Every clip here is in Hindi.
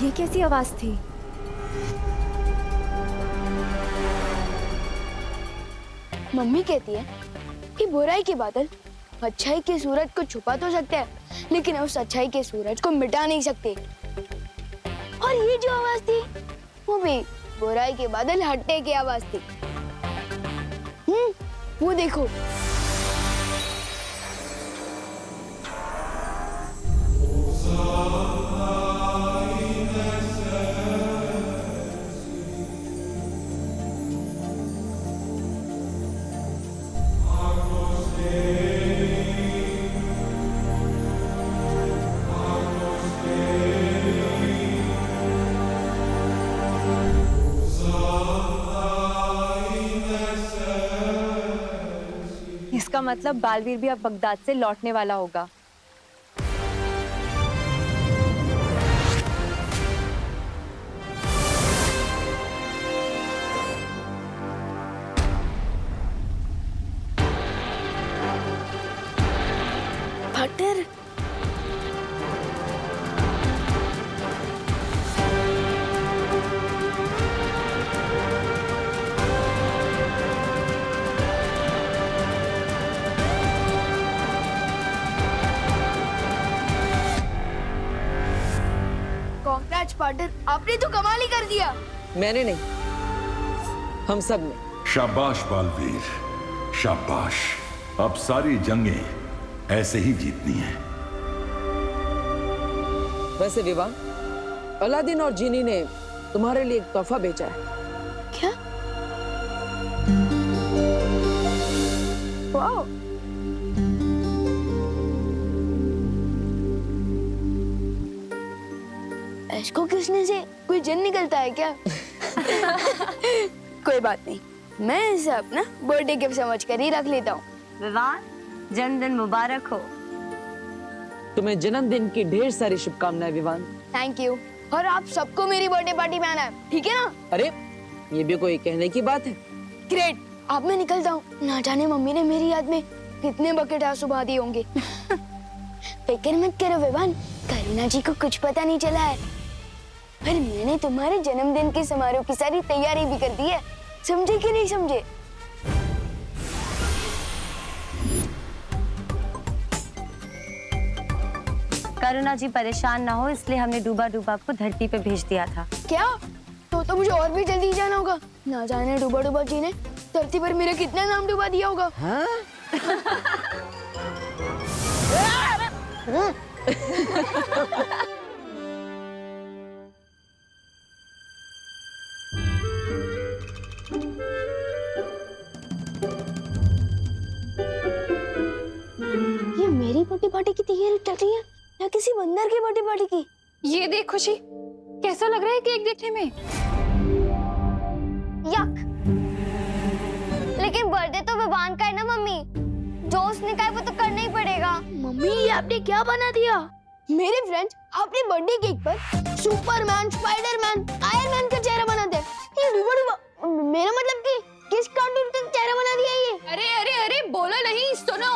ये कैसी आवाज थी? मम्मी कहती है कि बुराई के बादल अच्छाई के सूरज को छुपा तो सकते हैं, लेकिन उस अच्छाई के सूरज को मिटा नहीं सकते। और ये जो आवाज थी वो भी बुराई के बादल हटने की आवाज थी। वो देखो। इसका मतलब बालवीर भी अब बगदाद से लौटने वाला होगा। पार्टनर, कांग्रेस पार्टनर, आपने तो कमाल ही कर दिया। मैंने नहीं, हम सब ने। शाबाश बालवीर, शाबाश। अब सारी जंगें ऐसे ही जीतनी है। वैसे विवान, अलादीन और जीनी ने तुम्हारे लिए एक तोहफा भेजा है। क्या? वाओ। इसको किसने से कोई जिन निकलता है क्या? कोई बात नहीं, मैं इसे अपना बर्थडे गिफ्ट समझ कर ही रख लेता हूँ। विवान, जन्मदिन मुबारक हो। तुम्हें जन्मदिन की ढेर सारी शुभकामनाएं विवान। Thank you. और आप सबको मेरी बर्थडे पार्टी में आना है, ठीक है ना? अरे ये भी कोई कहने की बात है। ग्रेट। अब मैं निकलता हूँ। ना जाने मम्मी ने मेरी याद में कितने बकेट आंसू बहा दिए होंगे। फिक्र मत करो विवान, करीना जी को कुछ पता नहीं चला है। पर मैंने तुम्हारे जन्मदिन के समारोह की सारी तैयारी भी कर दी है। समझे कि नहीं समझे? करुणा जी परेशान ना हो इसलिए हमने डूबा डूबा आपको धरती पे भेज दिया था। क्या? तो मुझे और भी जल्दी जाना होगा। ना जाने डूबा डूबा जी ने धरती पर मेरा कितना नाम डुबा दिया होगा। हाँ? ये मेरी बर्थडे पार्टी की तैयारी चल रही है या किसी बंदर की बर्थडे पार्टी की? ये देख खुशी, कैसा लग रहा है केक देखने में? यक। लेकिन बर्थडे तो विवान का है ना मम्मी, जो उसने कहा वो तो करना ही पड़ेगा। मम्मी ये आपने क्या बना दिया? मेरे फ्रेंड्स अपने बर्थडे केक पर सुपरमैन, स्पाइडरमैन, आयरन मैन का चेहरा बनाते हैं। ये डूबा डूबा, मेरा मतलब कि किस कार्टून का चेहरा बना दिया ये? अरे अरे अरे बोलो नहीं, सुनो।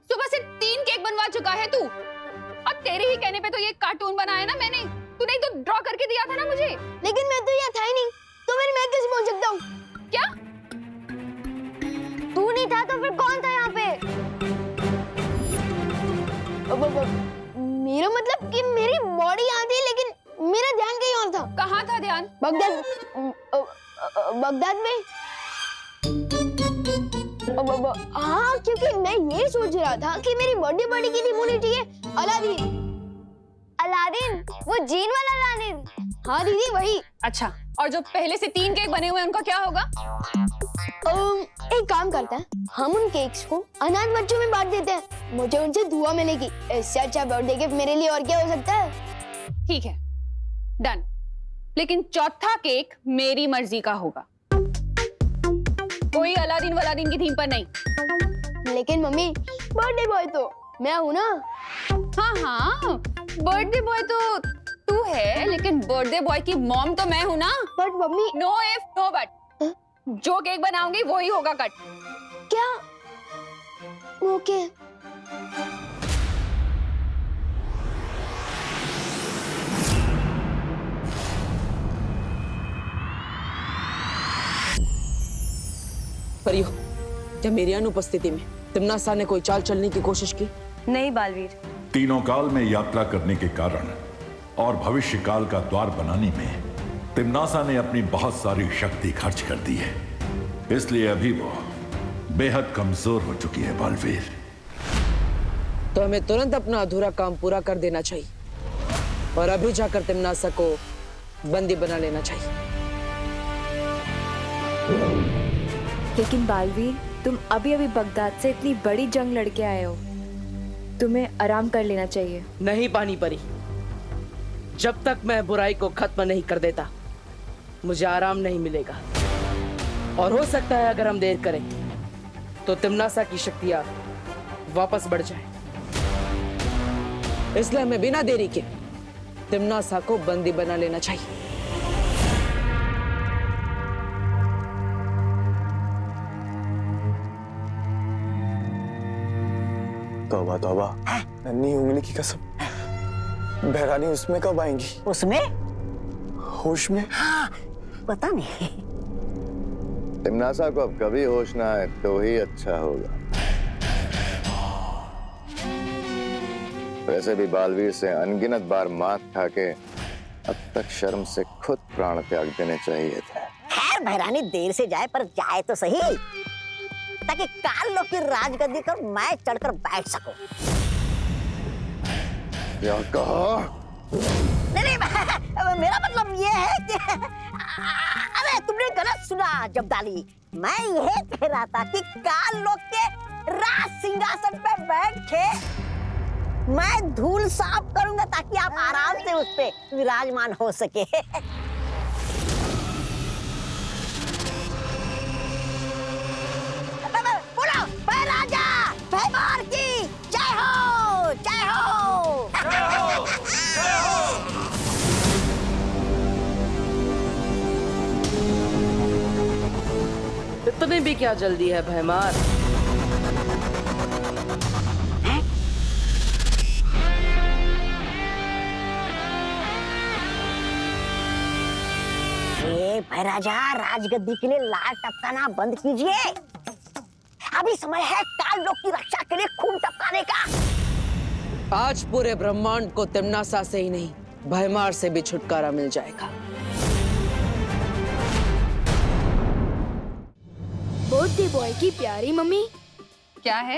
सुबह से 3 केक बनवा चुका है तू, और तेरे ही कहने पे तो ये कार्टून बनाया ना मैंने। तूने ही तो ड्रॉ करके दिया था ना मुझे। लेकिन मैं तो यहाँ था ही नहीं, तो फिर मैं कैसे पहुंच सकता हूँ? क्या? तू नहीं था तो फिर कौन था यहाँ पे? मेरा मतलब कि मेरी बॉडी यहाँ थी, लेकिन मेरा ध्यान कहीं और था। कहाँ था ध्यान? बगदाद में। हाँ, क्योंकि मैं ये सोच रहा था कि मेरी बर्थडे पार्टी की थीम होनी चाहिए अलादीन। अलादीन? वो जीन वाला अलादीन? हाँ दीदी वही। अच्छा, और जो पहले से 3 केक बने हुए हैं उनका क्या होगा? एक काम करते हैं, हम उन केक्स को अनाथ बच्चों में बांट देते हैं। मुझे उनसे दुआ मिलेगी। इससे अच्छा बर्थडे गिफ्ट मेरे लिए और क्या हो सकता है? ठीक है, डन। लेकिन चौथा केक मेरी मर्जी का होगा, कोई अलादीन वलादीन की थीम पर नहीं। लेकिन मम्मी, बर्थडे बॉय तो मैं हूँ ना। हाँ हाँ, बर्थडे बॉय तो तू है, लेकिन बर्थडे बॉय की मॉम तो मैं हूँ ना। But mummy. No if no but, जो केक बनाऊंगी वही होगा कट। क्या? ओके। परियो, क्या मेरी अनुपस्थिति में तिम्नासा ने कोई चाल चलने की कोशिश की? नहीं बालवीर, तीनों काल में यात्रा करने के कारण और भविष्य काल का द्वार बनाने में तिम्नासा ने अपनी बहुत सारी शक्ति खर्च कर दी है, इसलिए अभी वो बेहद कमजोर हो चुकी है बालवीर। तो हमें तुरंत अपना अधूरा काम पूरा कर देना चाहिए और अभी जाकर तिम्नासा को बंदी बना लेना चाहिए। लेकिन बालवीर, तुम अभी अभी बगदाद से इतनी बड़ी जंग लड़के आए हो, तुम्हें आराम कर लेना चाहिए। नहीं पानी परी, जब तक मैं बुराई को खत्म नहीं कर देता मुझे आराम नहीं मिलेगा। और हो सकता है अगर हम देर करें तो तिम्नासा की शक्तियां वापस बढ़ जाए, इसलिए हमें बिना देरी के तिम्नासा को बंदी बना लेना चाहिए। तौबा तौबा, नन्ही उंगली की कसम, बहरानी उसमें कब आएंगी? उसमें होश में? हाँ, पता नहीं। तिम्नासा को अब कभी होश ना आए तो ही अच्छा होगा। वैसे भी बालवीर से अनगिनत बार मात खा के अब तक शर्म से खुद प्राण त्याग देने चाहिए थे। खैर बहरानी देर से जाए पर जाए तो सही, ताकि काल लोग की राजगद्दी पर मैं चढ़कर बैठ सकूं। क्या कहा? नहीं, मेरा मतलब ये है कि अरे तुमने गलत सुना जब्दाली। मैं ये कह रहा था कि काल लोग के राज सिंहासन पे बैठ के मैं धूल साफ करूंगा ताकि आप आराम से उस पे विराजमान हो सके। बोलो, मैं राजा भैमार की जय हो, जय हो, जय हो, जय हो। इतनी भी क्या जल्दी है भैमार? भैराजा, राजगद्दी के लिए लाल टपकाना बंद कीजिए। अभी समय है काल लोग की रक्षा के लिए खून टपकाने का। आज पूरे ब्रह्मांड को तिम्नासा से ही नहीं भैमार से भी छुटकारा मिल जाएगा। बर्थडे बॉय की प्यारी मम्मी, क्या है?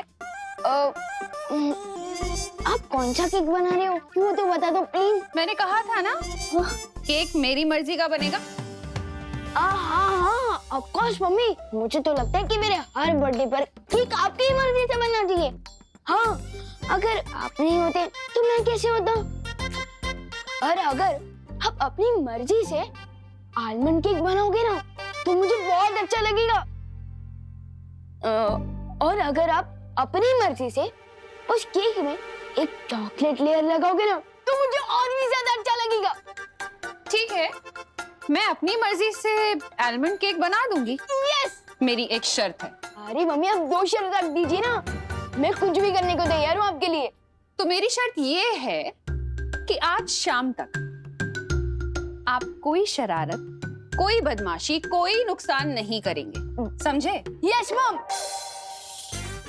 आप कौन सा केक बना रहे हो वो तो बता दो प्लीज। मैंने कहा था ना, केक मेरी मर्जी का बनेगा। हाँ, ऑफ कोर्स मम्मी, मुझे तो लगता है कि मेरे हर बर्थडे पर केक आपकी ही मर्जी से बनना चाहिए। हाँ, अगर आप नहीं होते तो मैं कैसे होता? और अगर आप अपनी मर्जी से आलमंड केक बनाओगे ना तो मुझे बहुत अच्छा लगेगा। और अगर आप अपनी मर्जी से उस केक में एक चॉकलेट लेयर लगाओगे ना तो मुझे और भी ज्यादा अच्छा लगेगा। ठीक है, मैं अपनी मर्जी से आलमंड केक बना दूंगी। यस। मेरी एक शर्त है। अरे मम्मी, आप 2 शर्त रख दीजिए ना, मैं कुछ भी करने को तैयार हूँ आपके लिए। तो मेरी शर्त ये है कि आज शाम तक आप कोई शरारत, कोई बदमाशी, कोई नुकसान नहीं करेंगे, समझे? Yes mom.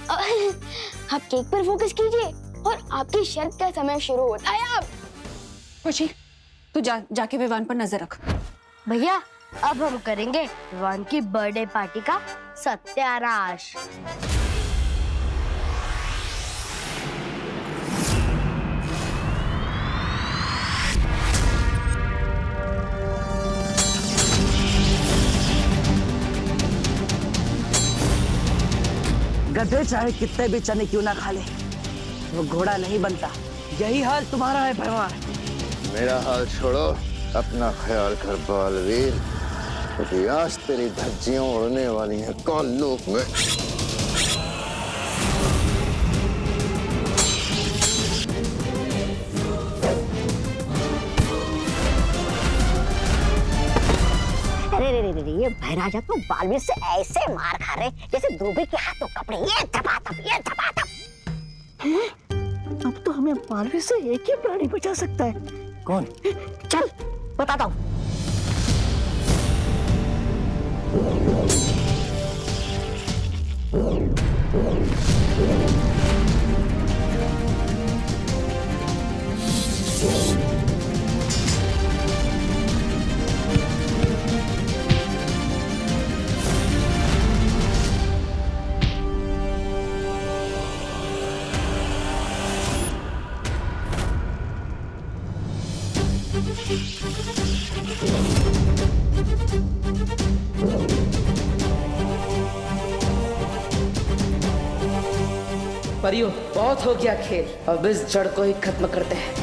आप केक पर फोकस कीजिए और आपकी शर्त का समय शुरू होता है अब। खुशी, तू जाके विवान पर नजर रख। भैया अब हम करेंगे विवान की बर्थडे पार्टी का सत्यानाश। गधे चाहे कितने भी चने क्यों ना खा ले, वो घोड़ा नहीं बनता। यही हाल तुम्हारा है भैमार। मेरा हाल छोड़ो, अपना ख्याल कर बालवीर, क्योंकि आज तेरी धज्जियां उड़ने वाली हैं काल लोक में। अरे ये भैराजा तो बालवीर से ऐसे मार खा रहे जैसे धोबी के हाथों कपड़े। ये थपाथप, ये थपाथप। अब तो हमें बालवीर से एक ही प्राणी बचा सकता है। कौन? चल बताता हूँ। परियों, बहुत हो गया खेल, अब इस जड़ को ही खत्म करते हैं।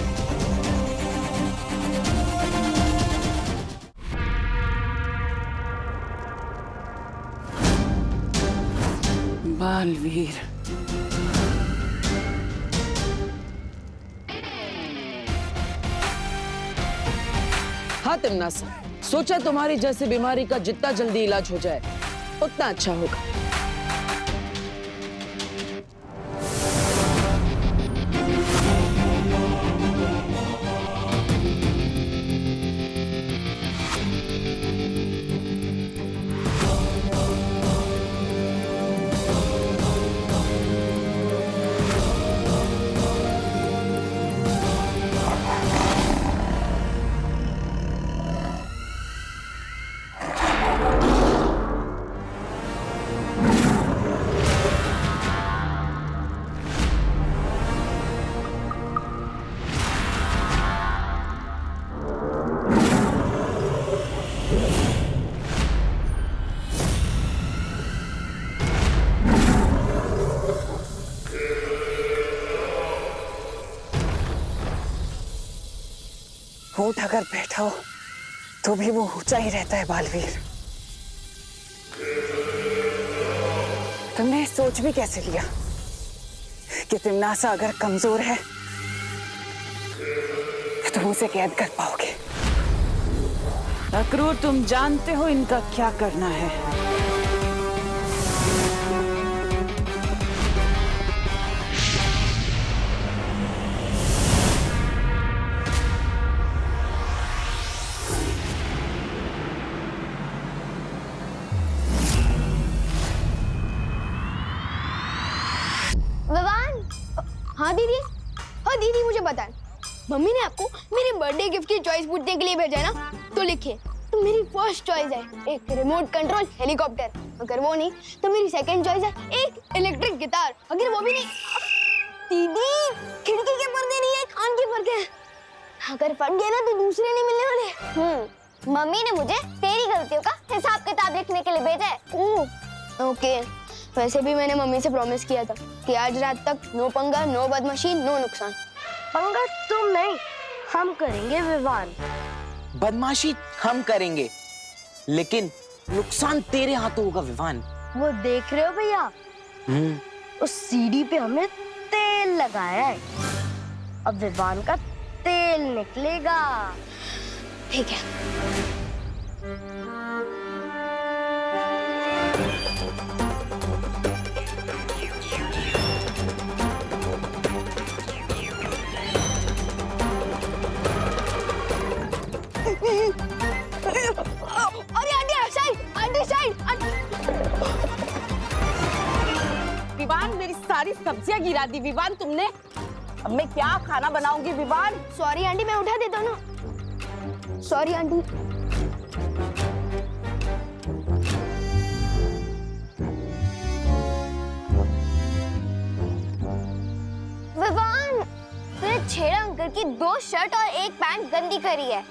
बालवीर, हाँ तिमनासा, सोचा तुम्हारी जैसी बीमारी का जितना जल्दी इलाज हो जाए उतना अच्छा होगा। ऊंट अगर बैठा हो तो भी वो ऊंचा ही रहता है बालवीर। तुमने सोच भी कैसे लिया कि तिमनासा अगर कमजोर है तो तुम उसे कैद कर पाओगे? अक्रूर, तुम जानते हो इनका क्या करना है। हाँ दीदी, हाँ दीदी, मुझे बताएं, मम्मी ने आपको मेरे बर्थडे गिफ्ट की चॉइस पूछने के लिए भेजा है ना? तो लिखिए, तो मेरी फर्स्ट चॉइस है एक रिमोट कंट्रोल हेलीकॉप्टर, अगर वो नहीं तो मेरी सेकंड चॉइस है एक इलेक्ट्रिक गिटार, अगर वो भी नहीं। दीदी, खिड़की के पर्दे नहीं है, कान के पर्दे हैं, अगर फट गए ना तो दूसरे नहीं मिलने वाले। मम्मी ने मुझे तेरी गलतियों का हिसाब किताब लिखने के लिए भेजा है। ओह, ओके। वैसे भी मैंने मम्मी से प्रॉमिस किया था कि आज रात तक नो पंगा, नो बदमाशी, नो नुकसान। पंगा तुम नहीं, हम करेंगे विवान। बदमाशी हम करेंगे, लेकिन नुकसान तेरे हाथों होगा विवान। वो देख रहे हो भैया, उस सीढ़ी पे हमने तेल लगाया है, अब विवान का तेल निकलेगा। ठीक है। अरे aunty side, aunty side. Vivan, मेरी सारी सब्जियां गिरा दी विवान तुमने। अब मैं क्या खाना बनाऊंगी विवान? सॉरी आंटी, मैं उठा देता हूँ ना। Sorry aunty. विवान, तूने छेड़ा अंकल की 2 शर्ट और 1 पैंट गंदी करी है,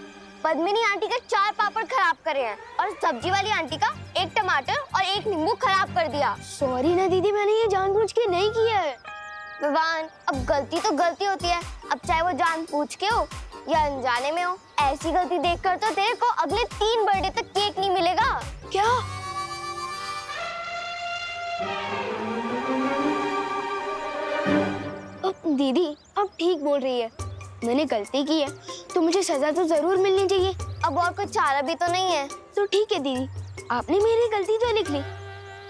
पद्मिनी आंटी के 4 पापड़ खराब करे हैं, और सब्जी वाली आंटी का 1 टमाटर और 1 नींबू खराब कर दिया। सॉरी ना दीदी, मैंने ये जानबूझ के नहीं किया है। विवान, अब गलती तो गलती होती है, अब चाहे वो जानबूझ के हो या अनजाने में हो, ऐसी गलती देखकर तो तेरे को अगले 3 बर्थडे तक केक नहीं मिलेगा। क्या? दीदी, अब ठीक बोल रही है, मैंने गलती की है तो मुझे सजा तो जरूर मिलनी चाहिए। अब और कुछ चारा भी तो नहीं है। तो ठीक है दीदी, आपने मेरी गलती तो लिख ली,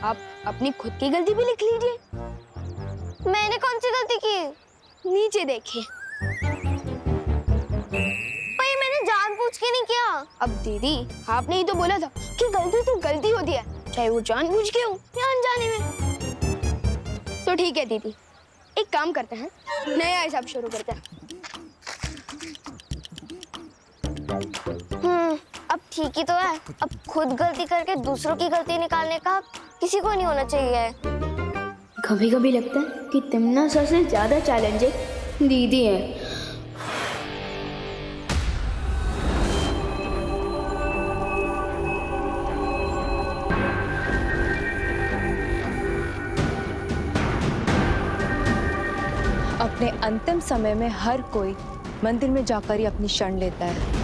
आप अपनी खुद की गलती भी लिख लीजिए। मैंने कौन सी गलती की? नीचे देखिए। भाई, मैंने जानबूझ के नहीं किया। अब दीदी, आपने ही तो बोला था कि गलती तो गलती होती है, चाहे वो जानबूझ के हो या अनजाने में। तो ठीक है दीदी, एक काम करते हैं, नया हिसाब शुरू करते हैं। अब ठीक ही तो है। अब खुद गलती करके दूसरों की गलती निकालने का किसी को नहीं होना चाहिए। कभी कभी लगता है कि तिमनासा से ज्यादा चैलेंजिंग दीदी है। अपने अंतिम समय में हर कोई मंदिर में जाकर ही अपनी शरण लेता है।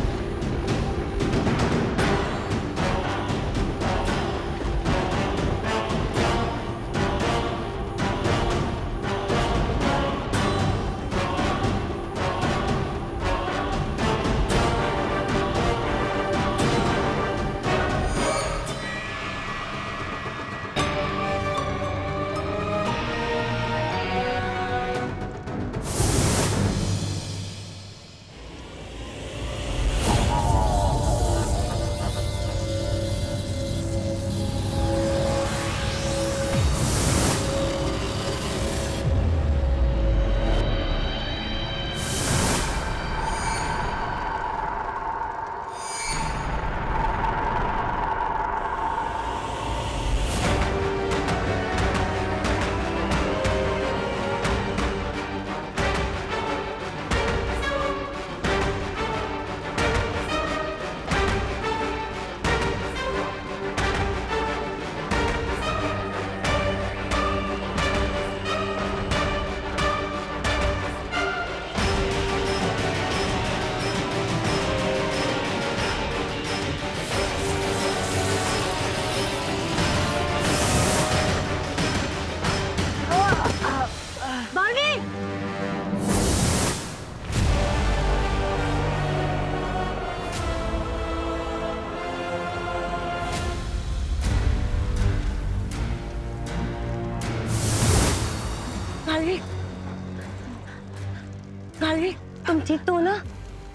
मालवी, तुम ठीक तो हो ना?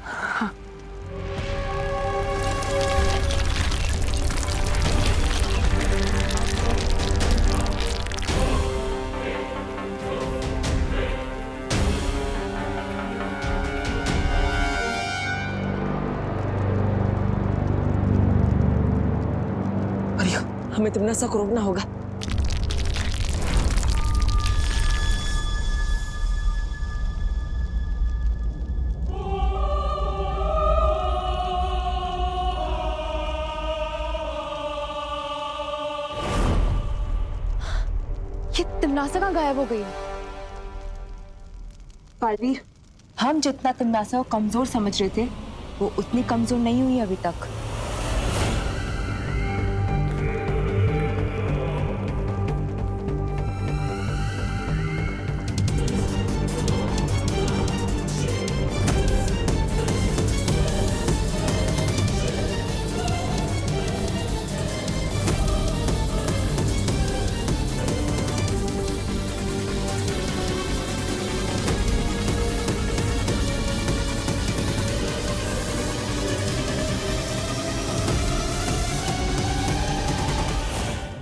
हाँ। हमें तिमनासा को रोकना होगा। ये तिमनासा कहाँ गायब हो गई? बालवीर, हम जितना तिमनासा को कमजोर समझ रहे थे, वो उतनी कमजोर नहीं हुई अभी तक।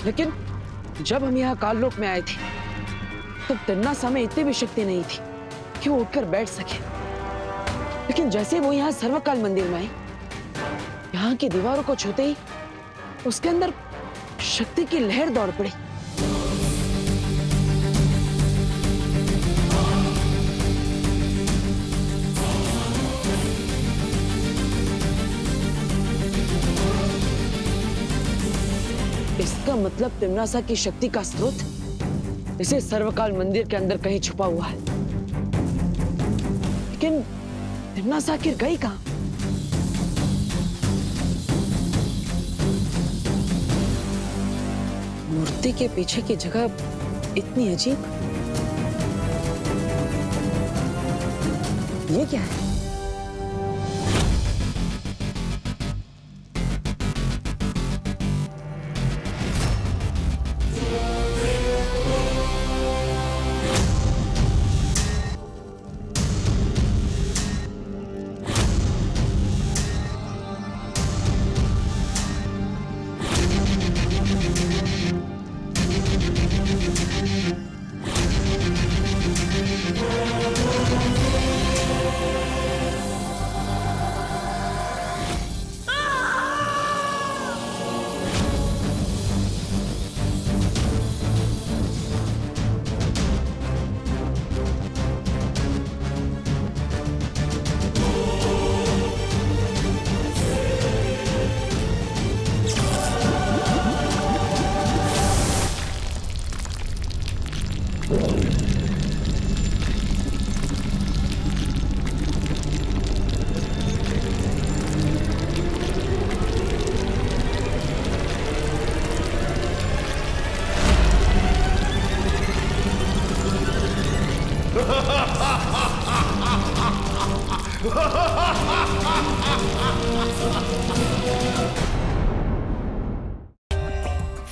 लेकिन जब हम यहाँ काललोक में आए थे, तब तिमनासा में इतनी भी शक्ति नहीं थी कि वो उठकर बैठ सके। लेकिन जैसे वो यहाँ सर्वकाल मंदिर में आई, यहाँ की दीवारों को छूते ही उसके अंदर शक्ति की लहर दौड़ पड़ी। इसका मतलब तिमनासा की शक्ति का स्रोत इसे सर्वकाल मंदिर के अंदर कहीं छुपा हुआ है। लेकिन तिमनासा आखिर गई कहां? मूर्ति के पीछे की जगह इतनी अजीब, ये क्या है?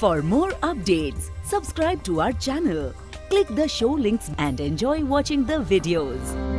For more updates, subscribe to our channel, click the show links and enjoy watching the videos.